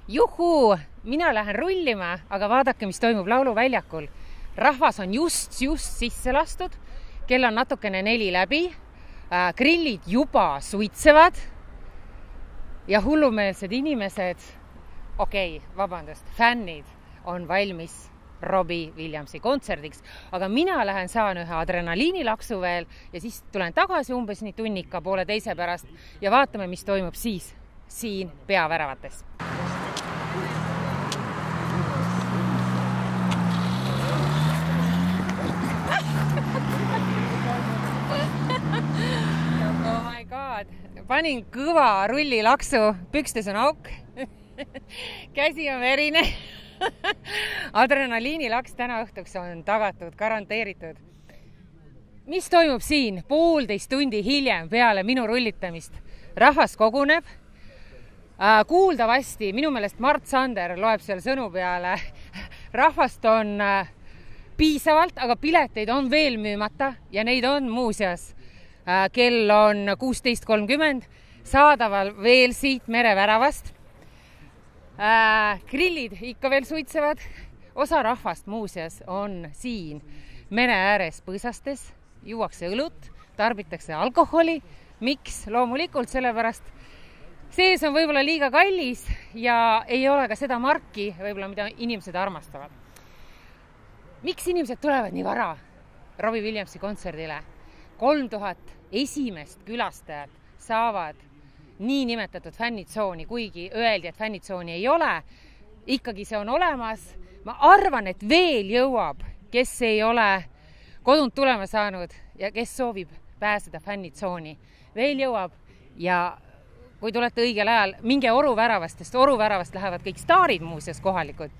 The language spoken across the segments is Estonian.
Juhu, mina lähen rullima, aga vaadake, mis toimub lauluväljakul. Rahvas on just sisse lastud, kell on natukene 4 läbi, grillid juba suitsevad ja hullumeelsed inimesed, fännid on valmis Robbie Williamsi kontserdiks, aga mina lähen saan ühe adrenaliinilaksu veel ja siis tulen tagasi umbes nii tunnika 1:30 pärast ja vaatame, mis toimub siis siin peaväravates. Oh my god, panin kõva rullilaksu, pükstes on auk, käsi on verine. Adrenaliinilaks täna õhtuks on tagatud, garanteeritud. Mis toimub siin 1,5 tundi hiljem peale minu rullitamist? Rahvas koguneb. Kuuldavasti, minu meelest Mart Sander loeb seal sõnu peale. Rahvast on piisavalt, aga pileteid on veel müümata ja neid on muuseas. Kell on 16:30 saadaval veel siit mereväravast. Grillid ikka veel suitsevad. Osa rahvast muuseas on siin mere ääres põõsastes, juuakse õlut, tarbitakse alkoholi. Miks? Loomulikult sellepärast sees on võib-olla liiga kallis ja ei ole ka seda marki, võib-olla mida inimesed armastavad. Miks inimesed tulevad nii vara Robbie Williamsi kontserdile? 3000 esimest külastajat saavad nii nimetatud fännitsooni, kuigi öeldi, et fännitsooni ei ole. Ikkagi see on olemas. Ma arvan, et veel jõuab, kes ei ole kodunt tulema saanud ja kes soovib pääseda fännitsooni. Veel jõuab ja kui tulete õigel ajal, minge Oruväravast, sest Oruväravast lähevad kõik staarid muuseas kohalikud.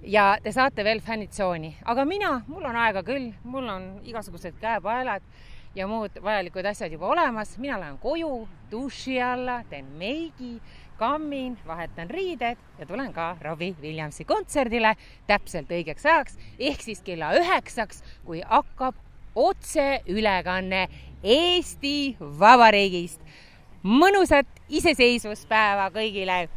Ja te saate veel fännitsooni. Aga mul on aega küll, mul on igasugused käepaelad ja muud vajalikud asjad juba olemas. Mina lähen koju, duši alla, teen meigi, kammin, vahetan riided ja tulen ka Robbie Williamsi kontserdile täpselt õigeks ajaks, ehk siis kella 9, kui hakkab otse ülekanne Eesti Vabariigist. Mõnusat iseseisvuspäeva kõigile!